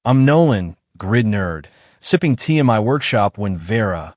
I'm Nolan, grid nerd, sipping tea in my workshop when Vera,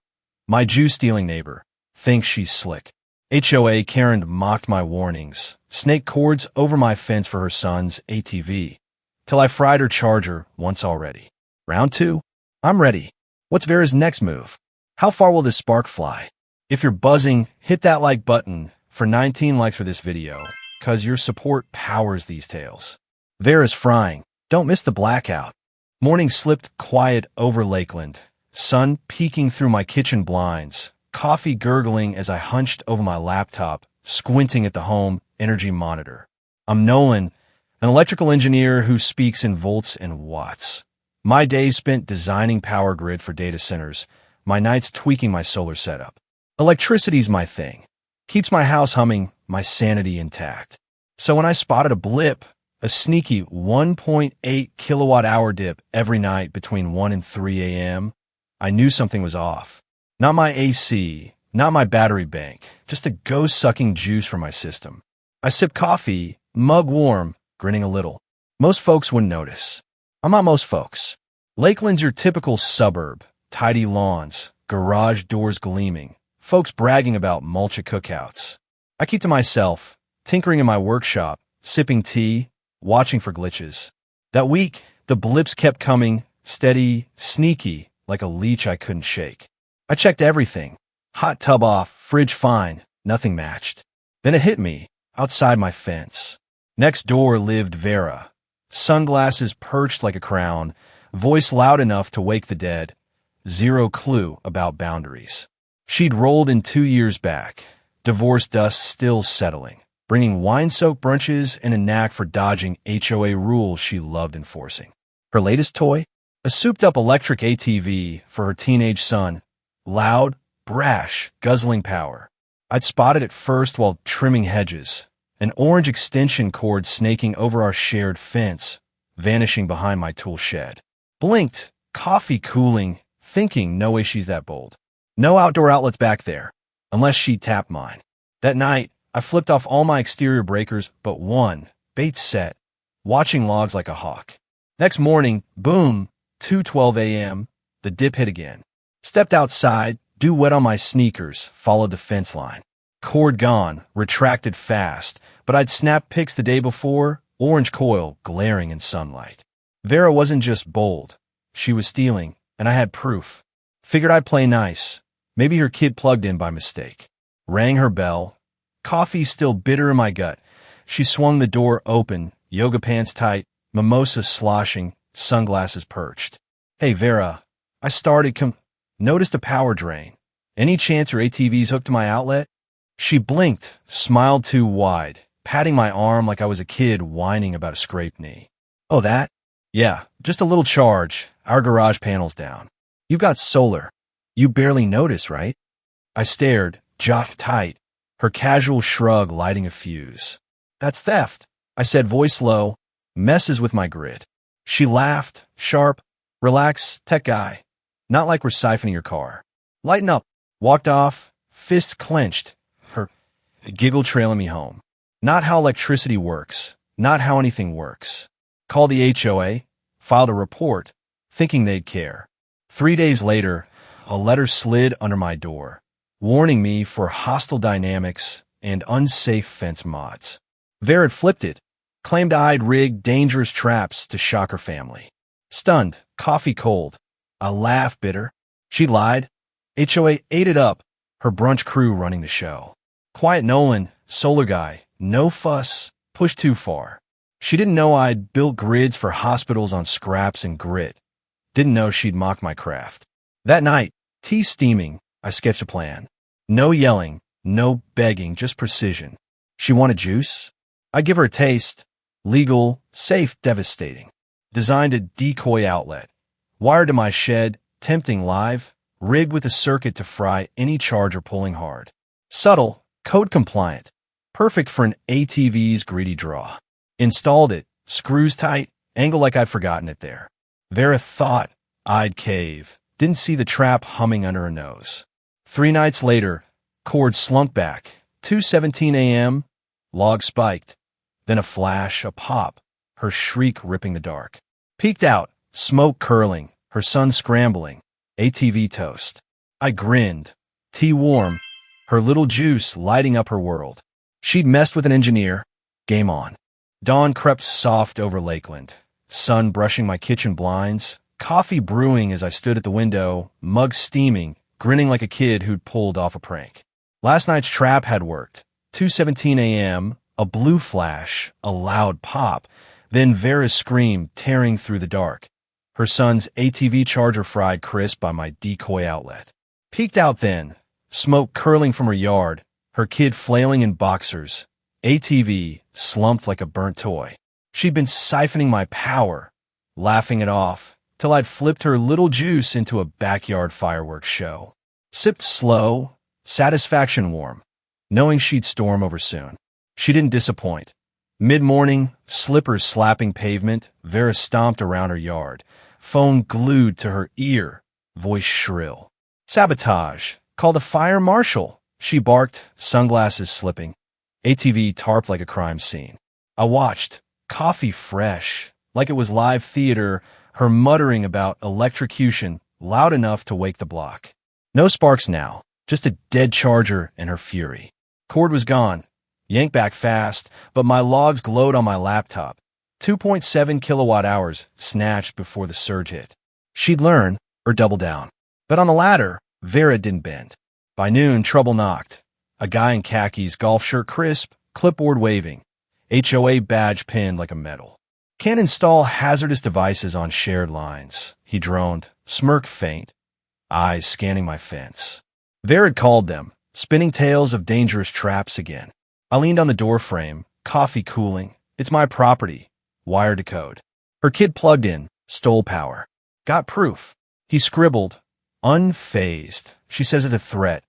my Jew-stealing neighbor, thinks she's slick. HOA Karen mocked my warnings, snaked cords over my fence for her son's ATV, till I fried her charger once already. Round 2? I'm ready. What's Vera's next move? How far will this spark fly? If you're buzzing, hit that like button for 19 likes for this video, cause your support powers these tales. Vera's frying. Don't miss the blackout. Morning slipped quiet over Lakeland, sun peeking through my kitchen blinds, coffee gurgling as I hunched over my laptop, squinting at the home energy monitor. I'm Nolan, an electrical engineer who speaks in volts and watts. My days spent designing power grid for data centers, my nights tweaking my solar setup. Electricity's my thing. Keeps my house humming, my sanity intact. So when I spotted a blip, a sneaky 1.8 kilowatt-hour dip every night between 1 and 3 a.m., I knew something was off. Not my AC, not my battery bank, just a ghost-sucking juice from my system. I sipped coffee, mug warm, grinning a little. Most folks wouldn't notice. I'm not most folks. Lakeland's your typical suburb, tidy lawns, garage doors gleaming, folks bragging about mulch at cookouts. I keep to myself, tinkering in my workshop, sipping tea, watching for glitches. That week, the blips kept coming, steady, sneaky, like a leech I couldn't shake. I checked everything. Hot tub off, fridge fine, nothing matched. Then it hit me, outside my fence. Next door lived Vera. Sunglasses perched like a crown, voice loud enough to wake the dead. Zero clue about boundaries. She'd rolled in 2 years back, divorce dust still settling, bringing wine-soaked brunches and a knack for dodging HOA rules she loved enforcing. Her latest toy? A souped-up electric ATV for her teenage son. Loud, brash, guzzling power. I'd spotted it first while trimming hedges, an orange extension cord snaking over our shared fence, vanishing behind my tool shed. Blinked, coffee cooling, thinking no way she's that bold. No outdoor outlets back there, unless she tapped mine. That night, I flipped off all my exterior breakers but one, bait set, watching logs like a hawk. Next morning, boom, 2:12 a.m., the dip hit again. Stepped outside, dew wet on my sneakers, followed the fence line. Cord gone, retracted fast, but I'd snapped pics the day before, orange coil glaring in sunlight. Vera wasn't just bold. She was stealing, and I had proof. Figured I'd play nice. Maybe her kid plugged in by mistake. Rang her bell. Coffee still bitter in my gut. She swung the door open, yoga pants tight, mimosa sloshing, sunglasses perched. Hey, Vera, I started noticed a power drain. Any chance your ATV's hooked to my outlet? She blinked, smiled too wide, patting my arm like I was a kid whining about a scraped knee. Oh, that? Yeah, just a little charge. Our garage panel's down. You've got solar. You barely notice, right? I stared, jaw tight, her casual shrug lighting a fuse. That's theft, I said, voice low, messes with my grid. She laughed, sharp, relax, tech guy. Not like we're siphoning your car. Lighten up. Walked off, fists clenched, her giggle trailing me home. Not how electricity works. Not how anything works. Called the HOA, filed a report, thinking they'd care. 3 days later, a letter slid under my door, warning me for hostile dynamics and unsafe fence mods. Vera had flipped it, claimed I'd rigged dangerous traps to shock her family. Stunned, coffee cold. I laughed bitter. She lied. HOA ate it up, her brunch crew running the show. Quiet Nolan, solar guy, no fuss, pushed too far. She didn't know I'd built grids for hospitals on scraps and grit. Didn't know she'd mock my craft. That night, tea steaming, I sketched a plan. No yelling, no begging, just precision. She wanted juice? I'd give her a taste. Legal, safe, devastating. Designed a decoy outlet. Wired to my shed, tempting live, rigged with a circuit to fry any charger pulling hard. Subtle, code compliant, perfect for an ATV's greedy draw. Installed it, screws tight, angle like I'd forgotten it there. Vera thought I'd cave, didn't see the trap humming under her nose. 3 nights later, cord slunk back, 2:17 a.m., log spiked, then a flash, a pop, her shriek ripping the dark. Peeked out, smoke curling, her son scrambling, ATV toast. I grinned, tea warm, her little juice lighting up her world. She'd messed with an engineer. Game on. Dawn crept soft over Lakeland, sun brushing my kitchen blinds, coffee brewing as I stood at the window, mug steaming, grinning like a kid who'd pulled off a prank. Last night's trap had worked. 2:17 a.m., a blue flash, a loud pop, then Vera's scream tearing through the dark. Her son's ATV charger fried crisp by my decoy outlet. Peeked out then, smoke curling from her yard, her kid flailing in boxers, ATV slumped like a burnt toy. She'd been siphoning my power, laughing it off, till I'd flipped her little juice into a backyard fireworks show. Sipped slow, satisfaction warm, knowing she'd storm over soon. She didn't disappoint. Mid-morning, slippers slapping pavement, Vera stomped around her yard, phone glued to her ear, voice shrill. Sabotage. Call the fire marshal, she barked, sunglasses slipping. ATV tarped like a crime scene. I watched, coffee fresh, like it was live theater, her muttering about electrocution loud enough to wake the block. No sparks now, just a dead charger and her fury. Cord was gone. Yanked back fast, but my logs glowed on my laptop. 2.7 kilowatt hours snatched before the surge hit. She'd learn or double down. But on the latter, Vera didn't bend. By noon, trouble knocked. A guy in khakis, golf shirt crisp, clipboard waving. HOA badge pinned like a medal. Can't install hazardous devices on shared lines, he droned, smirk faint, eyes scanning my fence. Vera had called them, spinning tales of dangerous traps again. I leaned on the doorframe, coffee cooling. It's my property. Wire to code. Her kid plugged in, stole power. Got proof. He scribbled, unfazed. She says it's a threat.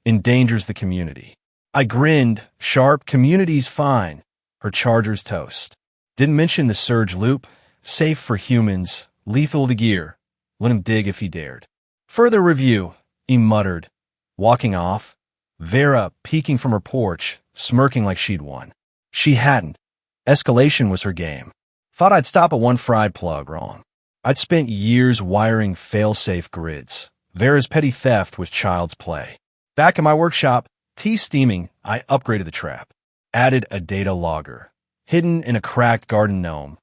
Endangers the community. I grinned, sharp, community's fine. Her charger's toast. Didn't mention the surge loop. Safe for humans, lethal to gear. Let him dig if he dared. Further review, he muttered. Walking off. Vera peeking from her porch, smirking like she'd won. She hadn't. Escalation was her game. Thought I'd stop at one fried plug wrong. I'd spent years wiring fail-safe grids. Vera's petty theft was child's play. Back in my workshop, tea steaming, I upgraded the trap. Added a data logger. Hidden in a cracked garden gnome.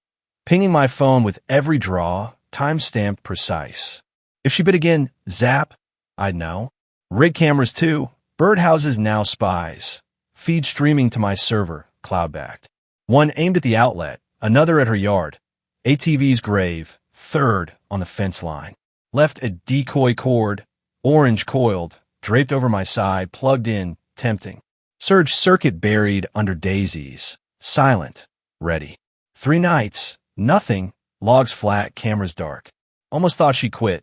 Pinging my phone with every draw, time-stamped precise. If she bit again, zap, I'd know. Rig cameras too. Birdhouses now spies. Feed streaming to my server, cloud-backed. One aimed at the outlet, another at her yard. ATV's grave, third on the fence line. Left a decoy cord, orange coiled, draped over my side, plugged in, tempting. Surge circuit buried under daisies. Silent, ready. 3 nights, nothing, logs flat, cameras dark. Almost thought she quit.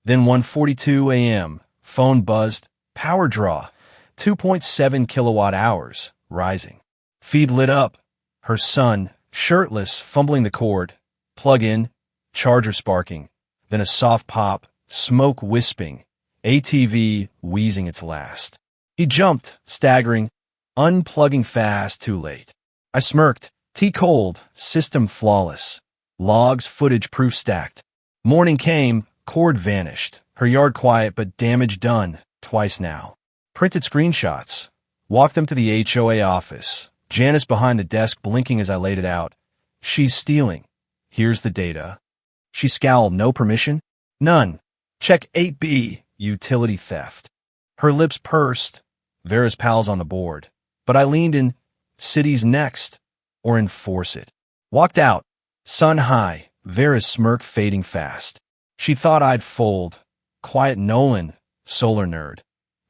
Then 1:42 a.m., phone buzzed, power draw, 2.7 kilowatt hours, rising. Feed lit up, her son, shirtless, fumbling the cord, plug in, charger sparking, then a soft pop, smoke wisping, ATV wheezing its last. He jumped, staggering, unplugging fast, too late. I smirked, tea cold, system flawless, logs footage proof stacked. Morning came, cord vanished, her yard quiet but damage done, twice now. Printed screenshots, walked them to the HOA office, Janice behind the desk blinking as I laid it out. She's stealing. Here's the data. She scowled, no permission? None. Check 8B, utility theft. Her lips pursed, Vera's pals on the board. But I leaned in, city's next, or enforce it. Walked out, sun high, Vera's smirk fading fast. She thought I'd fold. Quiet Nolan, solar nerd.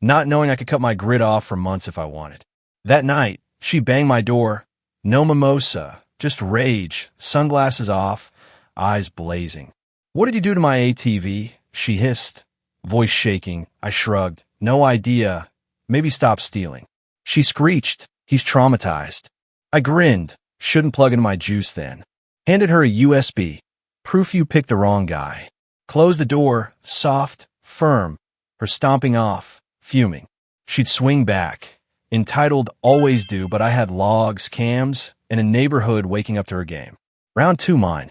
Not knowing I could cut my grid off for months if I wanted. That night, she banged my door. No mimosa, just rage, sunglasses off, eyes blazing. What did you do to my ATV? She hissed, voice shaking. I shrugged. No idea. Maybe stop stealing. She screeched. He's traumatized. I grinned. Shouldn't plug into my juice then. Handed her a USB. Proof you picked the wrong guy. Closed the door, soft, firm. Her stomping off, fuming. She'd swing back. Entitled always do, but I had logs, cams, and a neighborhood waking up to her game. Round 2 mine.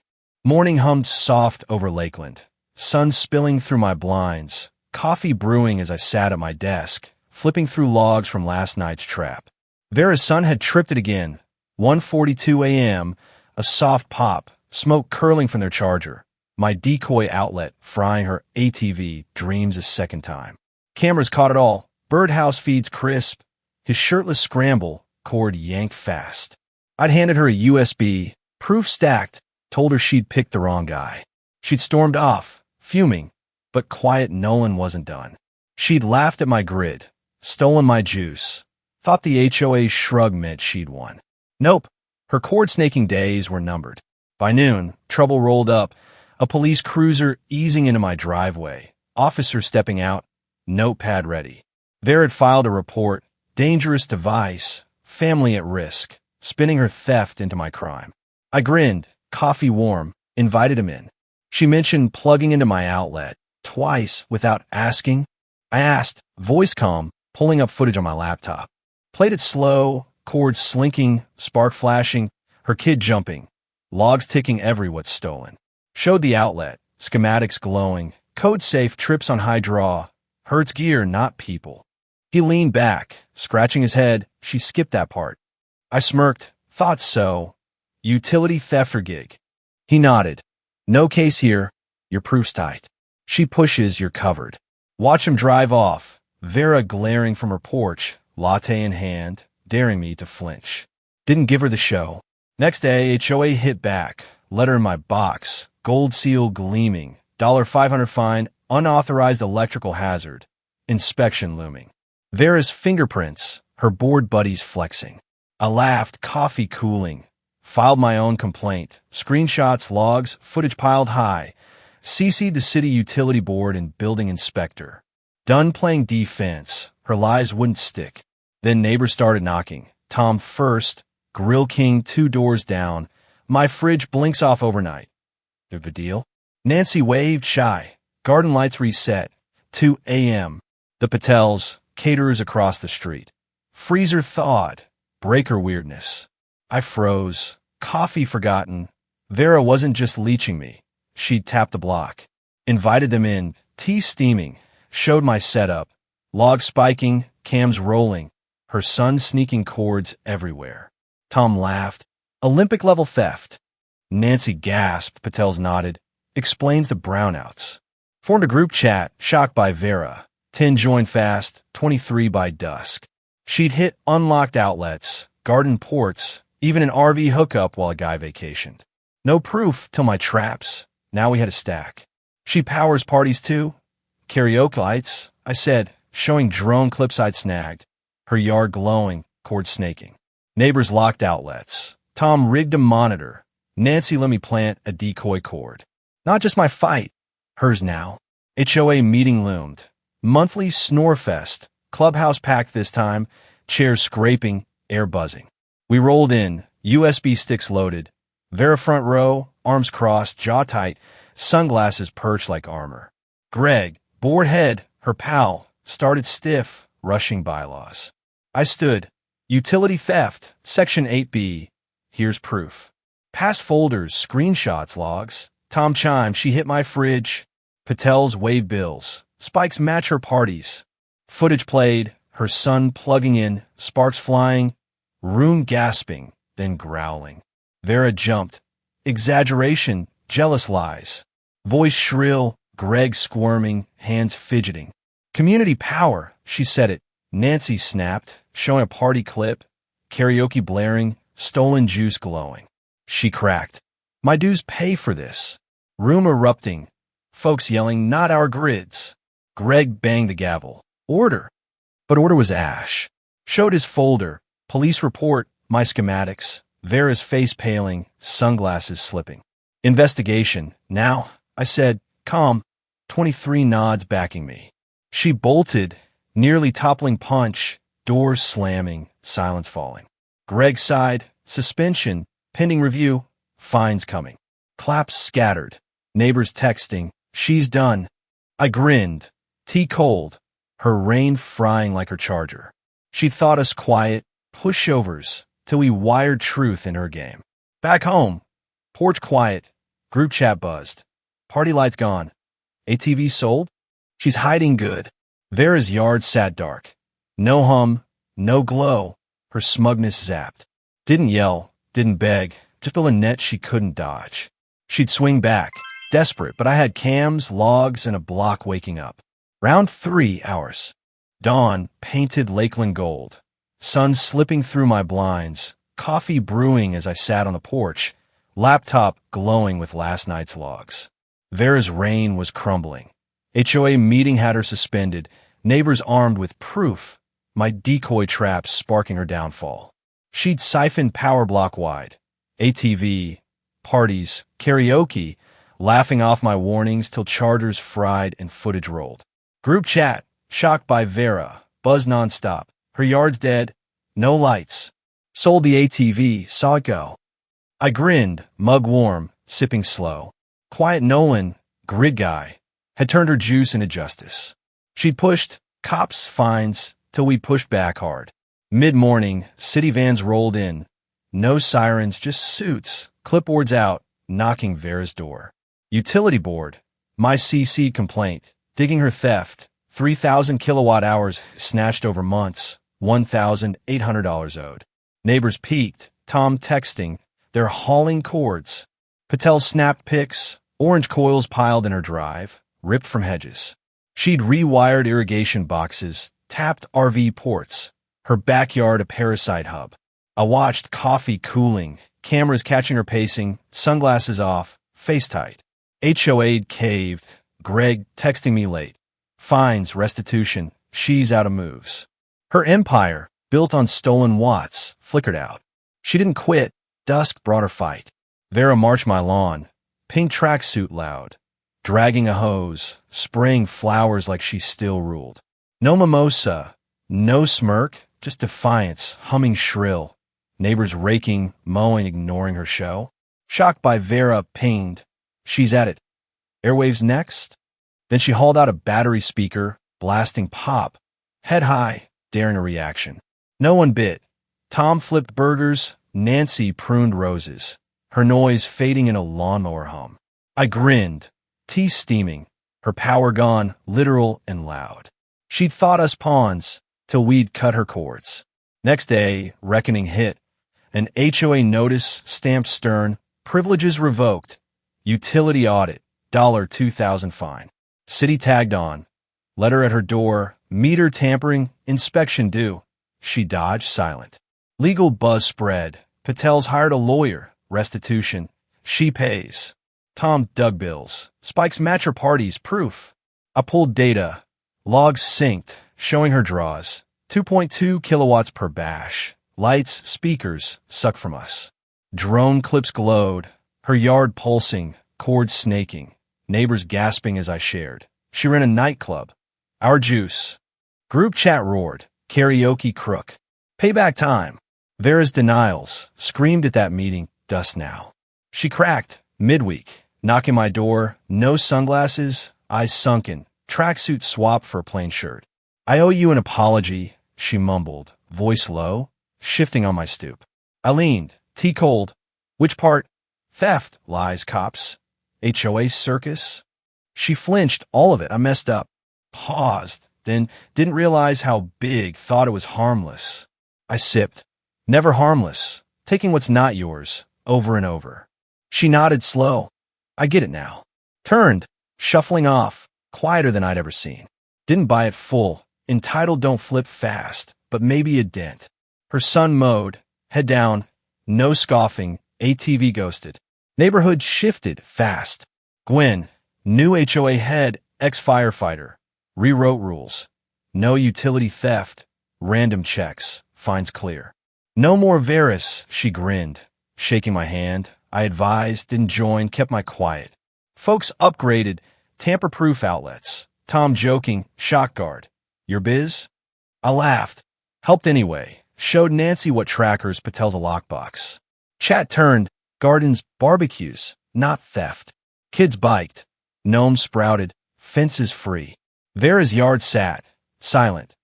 Morning hummed soft over Lakeland. Sun spilling through my blinds. Coffee brewing as I sat at my desk, flipping through logs from last night's trap. Vera's son had tripped it again. 1:42 a.m., a soft pop, smoke curling from their charger. My decoy outlet frying her ATV dreams a second time. Cameras caught it all. Birdhouse feeds crisp. His shirtless scramble, cord yanked fast. I'd handed her a USB, proof stacked, told her she'd picked the wrong guy. She'd stormed off, fuming, but quiet Nolan wasn't done. She'd laughed at my grid, stolen my juice, thought the HOA's shrug meant she'd won. Nope, her cord-snaking days were numbered. By noon, trouble rolled up, a police cruiser easing into my driveway, officer stepping out, notepad ready. Vera had filed a report, dangerous device, family at risk, spinning her theft into my crime. I grinned, coffee warm, invited him in. She mentioned plugging into my outlet, twice without asking. I asked, voice calm, pulling up footage on my laptop. Played it slow, cords slinking, spark flashing, her kid jumping, logs ticking every what's stolen. Showed the outlet, schematics glowing, code safe trips on high draw, Hertz gear, not people. He leaned back, scratching his head. She skipped that part. I smirked, thought so. Utility theft or gig. He nodded. No case here. Your proof's tight. She pushes, you're covered. Watch him drive off, Vera glaring from her porch, latte in hand, daring me to flinch. Didn't give her the show. Next day, HOA hit back, letter in my box, gold seal gleaming, $500 fine, unauthorized electrical hazard, inspection looming. Vera's fingerprints, her board buddies flexing. I laughed, coffee cooling, filed my own complaint, screenshots, logs, footage piled high, CC'd the city utility board and building inspector. Done playing defense, her lies wouldn't stick. Then neighbors started knocking. Tom first, Grill King 2 doors down. My fridge blinks off overnight. Big deal? Nancy waved, shy. Garden lights reset. 2 a.m. The Patels, caterers across the street. Freezer thawed. Breaker weirdness. I froze. Coffee forgotten. Vera wasn't just leeching me. She'd tapped the block. Invited them in. Tea steaming. Showed my setup. Logs spiking. Cams rolling. Her son sneaking cords everywhere. Tom laughed. Olympic-level theft. Nancy gasped. Patels nodded. Explains the brownouts. Formed a group chat, shocked by Vera. 10 joined fast, 23 by dusk. She'd hit unlocked outlets, garden ports, even an RV hookup while a guy vacationed. No proof till my traps. Now we had a stack. She powers parties too. Karaoke lights, I said, showing drone clips I'd snagged. Her yard glowing, cord snaking. Neighbors locked outlets. Tom rigged a monitor. Nancy let me plant a decoy cord. Not just my fight. Hers now. HOA meeting loomed. Monthly snore fest. Clubhouse packed this time. Chairs scraping, air buzzing. We rolled in, USB sticks loaded. Vera front row, arms crossed, jaw tight, sunglasses perched like armor. Greg, bored head, her pal, started stiff, rushing bylaws. I stood. Utility theft, Section 8B. Here's proof. Past folders, screenshots, logs. Tom chimed, she hit my fridge. Patel's wave bills. Spikes match her parties. Footage played, her son plugging in, sparks flying, room gasping, then growling. Vera jumped. Exaggeration, jealous lies. Voice shrill, Greg squirming, hands fidgeting. Community power, she said it. Nancy snapped, showing a party clip. Karaoke blaring, stolen juice glowing. She cracked. My dues pay for this. Room erupting. Folks yelling, not our grids. Greg banged the gavel. Order. But order was ash. Showed his folder. Police report, my schematics. Vera's face paling, sunglasses slipping. Investigation. Now, I said, calm. 23 nods backing me. She bolted, nearly toppling punch, doors slamming, silence falling. Greg sighed, suspension, pending review, fines coming. Claps scattered. Neighbors texting, she's done. I grinned. Tea cold. Her rain frying like her charger. She thought us quiet, pushovers, till we wired truth in her game. Back home. Porch quiet. Group chat buzzed. Party lights gone. ATV sold? She's hiding good. Vera's yard sat dark. No hum, no glow. Her smugness zapped. Didn't yell, didn't beg, just built a net she couldn't dodge. She'd swing back, desperate, but I had cams, logs, and a block waking up. Round 3 hours. Dawn, painted Lakeland gold. Sun slipping through my blinds. Coffee brewing as I sat on the porch. Laptop glowing with last night's logs. Vera's reign was crumbling. HOA meeting had her suspended. Neighbors armed with proof. My decoy traps sparking her downfall. She'd siphoned power block wide. ATV, parties, karaoke, laughing off my warnings till chargers fried and footage rolled. Group chat, shocked by Vera, buzz nonstop. Her yard's dead, no lights. Sold the ATV, saw it go. I grinned, mug warm, sipping slow. Quiet Nolan, grid guy, had turned her juice into justice. She'd pushed cops, fines, till we pushed back hard. Mid-morning, city vans rolled in. No sirens, just suits, clipboards out, knocking Vera's door. Utility board, my CC complaint, digging her theft, 3,000 kilowatt hours snatched over months, $1,800 owed. Neighbors peeked, Tom texting, they're hauling cords. Patel snapped pics, orange coils piled in her drive, ripped from hedges. She'd rewired irrigation boxes, tapped RV ports, her backyard a parasite hub. I watched coffee cooling, cameras catching her pacing, sunglasses off, face tight. HOA caved, Greg texting me late. Fines, restitution, she's out of moves. Her empire, built on stolen watts, flickered out. She didn't quit, dusk brought her fight. Vera marched my lawn, pink tracksuit loud, dragging a hose, spraying flowers like she still ruled. No mimosa, no smirk, just defiance, humming shrill. Neighbors raking, mowing, ignoring her show. Shocked by Vera, pinged. She's at it. Airwaves next? Then she hauled out a battery speaker, blasting pop. Head high, daring a reaction. No one bit. Tom flipped burgers, Nancy pruned roses. Her noise fading in a lawnmower hum. I grinned, tea steaming, her power gone, literal and loud. She'd thought us pawns, till we'd cut her cords. Next day, reckoning hit. An HOA notice stamped stern, privileges revoked. Utility audit, $2,000 fine. City tagged on. Letter at her door, meter tampering, inspection due. She dodged silent. Legal buzz spread. Patel's hired a lawyer. Restitution. She pays. Tom dug bills. Spikes match her parties. Proof. I pulled data. Logs synced, showing her draws. 2.2 kilowatts per bash. Lights, speakers, suck from us. Drone clips glowed. Her yard pulsing, cords snaking. Neighbors gasping as I shared. She ran a nightclub. Our juice. Group chat roared. Karaoke crook. Payback time. Vera's denials. Screamed at that meeting. Dust now. She cracked. Midweek. Knocking my door. No sunglasses. Eyes sunken. Tracksuit swap for a plain shirt. I owe you an apology, she mumbled. Voice low. Shifting on my stoop. I leaned. Tea cold. Which part? Theft. Lies, cops. HOA circus. She flinched. All of it. I messed up. Paused. Then didn't realize how big. Thought it was harmless. I sipped. Never harmless. Taking what's not yours. Over and over. She nodded slow. I get it now. Turned. Shuffling off. Quieter than I'd ever seen. Didn't buy it full. Entitled don't flip fast. But maybe a dent. Her son mowed. Head down. No scoffing. ATV ghosted. Neighborhood shifted fast. Gwen. New HOA head. Ex-firefighter. Rewrote rules. No utility theft. Random checks. Fines clear. No more Veris, she grinned. Shaking my hand. I advised, didn't join, kept my quiet. Folks upgraded. Tamper-proof outlets. Tom joking. Shock guard. Your biz? I laughed. Helped anyway. Showed Nancy what trackers Patel's a lockbox. Chat turned. Gardens, barbecues. Not theft. Kids biked. Gnomes sprouted. Fences free. Vera's yard sat. Silent.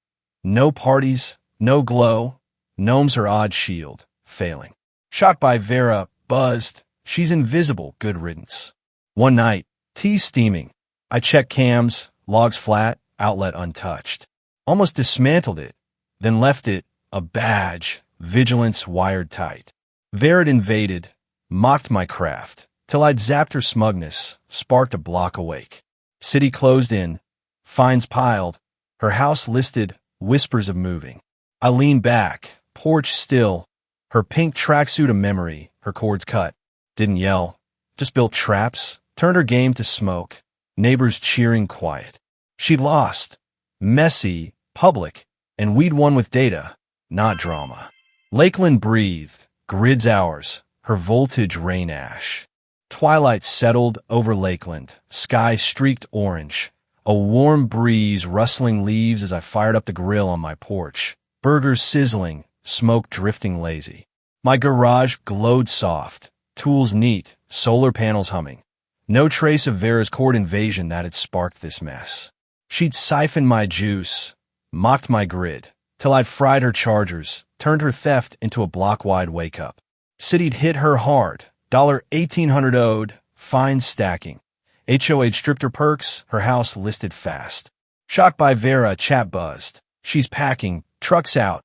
No parties. No glow. Gnomes her odd shield. Failing. Shocked by Vera. Buzzed. She's invisible. Good riddance. One night, tea steaming. I checked cams, logs flat, outlet untouched. Almost dismantled it, then left it, a badge, vigilance wired tight. Vera invaded, mocked my craft, till I'd zapped her smugness, sparked a block awake. City closed in, fines piled, her house listed, whispers of moving. I leaned back, porch still, her pink tracksuit a memory, her cords cut. Didn't yell, just built traps, turned her game to smoke, neighbors cheering quiet. She'd lost, messy, public, and we'd won with data, not drama. Lakeland breathed, grids ours, her voltage rain ash. Twilight settled over Lakeland, sky streaked orange, a warm breeze rustling leaves as I fired up the grill on my porch, burgers sizzling, smoke drifting lazy. My garage glowed soft, tools neat, solar panels humming. No trace of Vera's cord invasion that had sparked this mess. She'd siphoned my juice, mocked my grid, till I'd fried her chargers, turned her theft into a block-wide wake-up. City'd hit her hard, $1,800 owed, fines stacking. HOA stripped her perks, her house listed fast. Shocked by Vera, chat buzzed. She's packing, trucks out.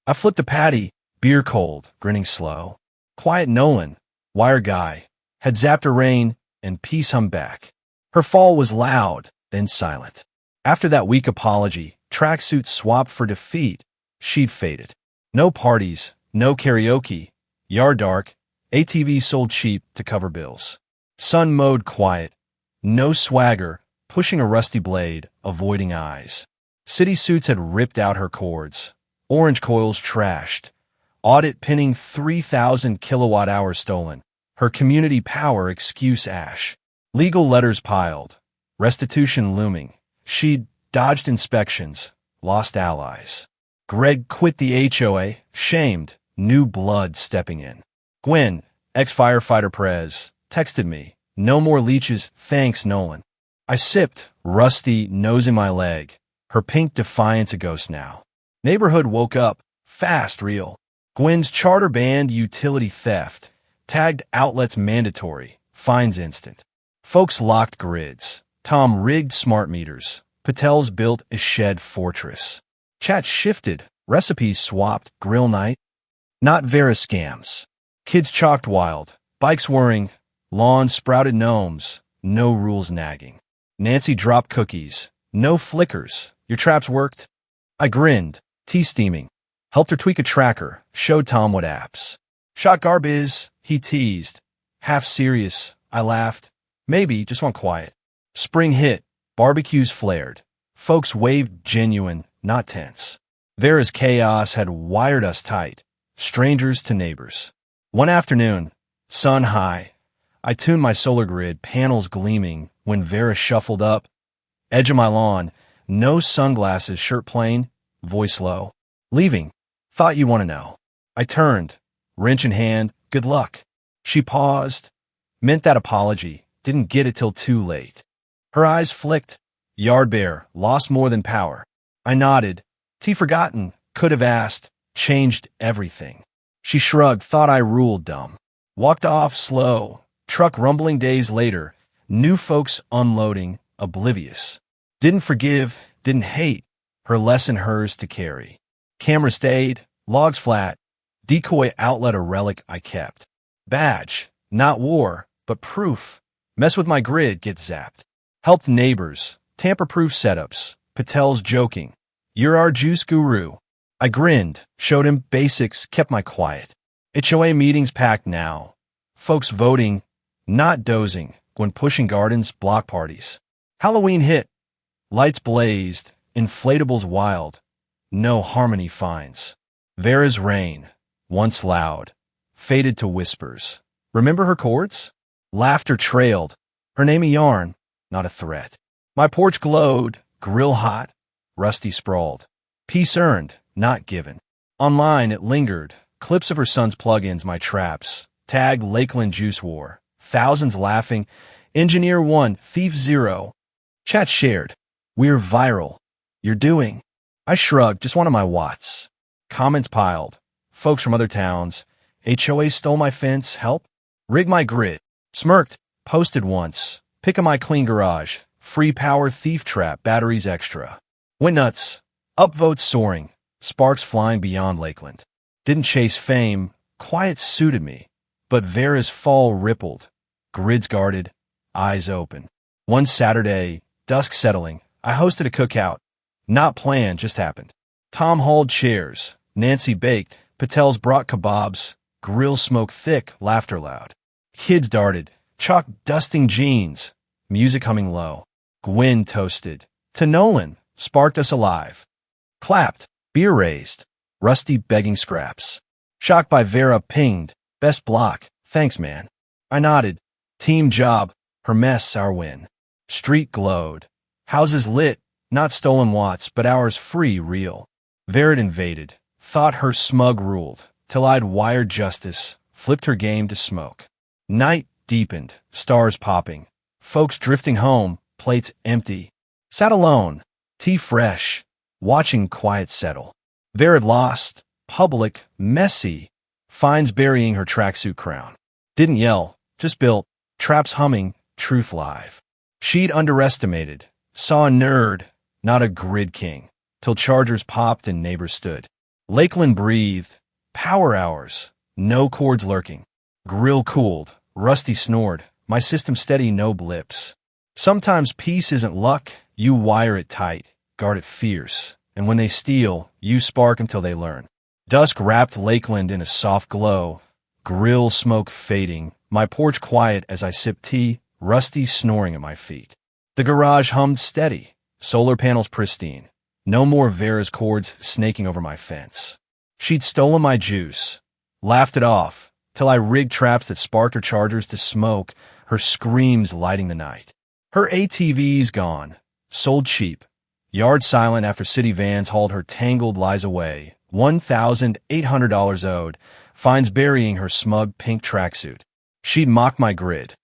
I flipped a patty, beer cold, grinning slow. Quiet Nolan, wire guy, had zapped her rain, and peace hum back. Her fall was loud, then silent. After that weak apology, tracksuit swapped for defeat, she'd faded. No parties, no karaoke, yard dark, ATV sold cheap to cover bills. Sun mowed quiet, no swagger, pushing a rusty blade, avoiding eyes. City suits had ripped out her cords, orange coils trashed, audit pinning 3,000 kilowatt-hours stolen, her community power excuse ash. Legal letters piled, restitution looming. She'd dodged inspections, lost allies. Greg quit the HOA, shamed, new blood stepping in. Gwen, ex-firefighter Prez, texted me, no more leeches, thanks Nolan. I sipped, rusty, nose in my leg, her pink defiance a ghost now. Neighborhood woke up, fast real. Gwen's charter banned utility theft, tagged outlets mandatory, fines instant. Folks locked grids. Tom rigged smart meters. Patel's built a shed fortress. Chat shifted. Recipes swapped. Grill night. Not Vera scams. Kids chalked wild. Bikes whirring. Lawns sprouted gnomes. No rules nagging. Nancy dropped cookies. No flickers. Your traps worked? I grinned. Tea steaming. Helped her tweak a tracker. Showed Tom what apps. Shot garbiz. He teased. Half serious. I laughed. Maybe, just want quiet. Spring hit. Barbecues flared. Folks waved genuine, not tense. Vera's chaos had wired us tight. Strangers to neighbors. One afternoon, sun high, I tuned my solar grid, panels gleaming, when Vera shuffled up. Edge of my lawn, no sunglasses, shirt plain, voice low. Leaving. Thought you want to know. I turned, wrench in hand, good luck. She paused, meant that apology. Didn't get it till too late. Her eyes flicked. Yard bear, lost more than power. I nodded. Tea forgotten, could have asked, changed everything. She shrugged, thought I ruled dumb. Walked off slow, truck rumbling days later, new folks unloading, oblivious. Didn't forgive, didn't hate, her lesson hers to carry. Camera stayed, logs flat, decoy outlet a relic I kept. Badge, not war, but proof. Mess with my grid, get zapped. Helped neighbors, tamper-proof setups, Patel's joking. You're our juice guru. I grinned, showed him basics, kept my quiet. HOA meetings packed now. Folks voting, not dozing, when pushing gardens, block parties. Halloween hit. Lights blazed, inflatables wild. No harmony fines. Vera's rain, once loud, faded to whispers. Remember her chords? Laughter trailed, her name a yarn, not a threat. My porch glowed, grill hot, rusty sprawled. Peace earned, not given. Online it lingered, clips of her son's plugins, my traps. Tag Lakeland Juice War. Thousands laughing. Engineer 1, Thief 0. Chat shared. We're viral. You're doing. I shrugged, just one of my watts. Comments piled. Folks from other towns. HOA stole my fence, help? Rig my grid. Smirked. Posted once. Pick a my clean garage. Free power thief trap. Batteries extra. Went nuts. Upvotes soaring. Sparks flying beyond Lakeland. Didn't chase fame. Quiet suited me. But Vera's fall rippled. Grids guarded. Eyes open. One Saturday, dusk settling, I hosted a cookout. Not planned, just happened. Tom hauled chairs. Nancy baked. Patels brought kebabs. Grill smoke thick, laughter loud. Kids darted. Chalk dusting jeans. Music humming low. Gwen toasted. To Nolan, sparked us alive. Clapped. Beer raised. Rusty begging scraps. Shocked by Vera pinged. Best block. Thanks, man. I nodded. Team job. Her mess, our win. Street glowed. Houses lit. Not stolen watts, but ours free, real. Vera invaded. Thought her smug ruled. Till I'd wired justice. Flipped her game to smoke. Night deepened. Stars popping. Folks drifting home. Plates empty. Sat alone. Tea fresh. Watching quiet settle. Vera'd lost. Public. Messy. Finds burying her tracksuit crown. Didn't yell. Just built. Traps humming. Truth live. She'd underestimated. Saw a nerd. Not a grid king. Till chargers popped and neighbors stood. Lakeland breathed. Power hours. No cords lurking. Grill cooled. Rusty snored. My system steady, no blips. Sometimes peace isn't luck. You wire it tight. Guard it fierce. And when they steal, you spark until they learn. Dusk wrapped Lakeland in a soft glow. Grill smoke fading. My porch quiet as I sip tea. Rusty snoring at my feet. The garage hummed steady. Solar panels pristine. No more Vera's cords snaking over my fence. She'd stolen my juice. Laughed it off. Till I rigged traps that sparked her chargers to smoke. Her screams lighting the night. Her ATV's gone. Sold cheap. Yard silent after city vans hauled her tangled lies away. $1,800 owed. Finds burying her smug pink tracksuit. She'd mock my grid.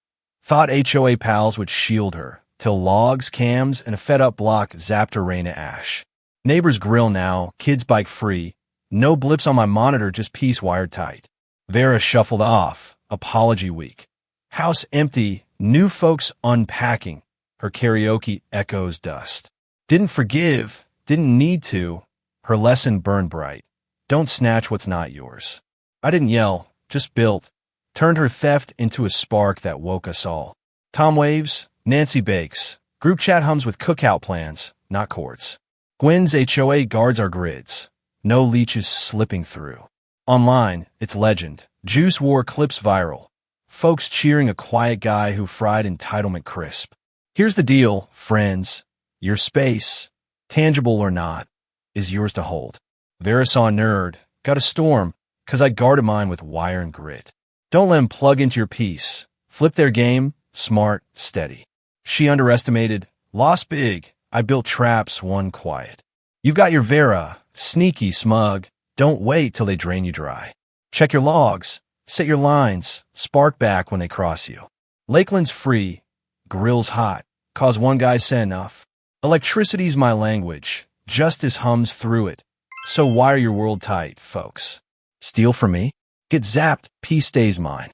Thought HOA pals would shield her. Till logs, cams, and a fed-up block zapped her rain to ash. Neighbors grill now. Kids bike free. No blips on my monitor, just peace wired tight. Vera shuffled off. Apology week. House empty. New folks unpacking. Her karaoke echoes dust. Didn't forgive. Didn't need to. Her lesson burned bright. Don't snatch what's not yours. I didn't yell. Just built. Turned her theft into a spark that woke us all. Tom waves. Nancy bakes. Group chat hums with cookout plans, not cords. Gwen's HOA guards our grids. No leeches slipping through. Online, it's legend. Juice war clips viral. Folks cheering a quiet guy who fried entitlement crisp. Here's the deal, friends. Your space, tangible or not, is yours to hold. Vera saw a nerd. Got a storm, 'cause I guarded mine with wire and grit. Don't let them plug into your piece. Flip their game, smart, steady. She underestimated. Lost big. I built traps, won quiet. You've got your Vera. Sneaky, smug. Don't wait till they drain you dry. Check your logs. Set your lines. Spark back when they cross you. Lakeland's free. Grill's hot. Cause one guy say enough. Electricity's my language. Justice hums through it. So wire your world tight, folks. Steal from me? Get zapped. Peace stays mine.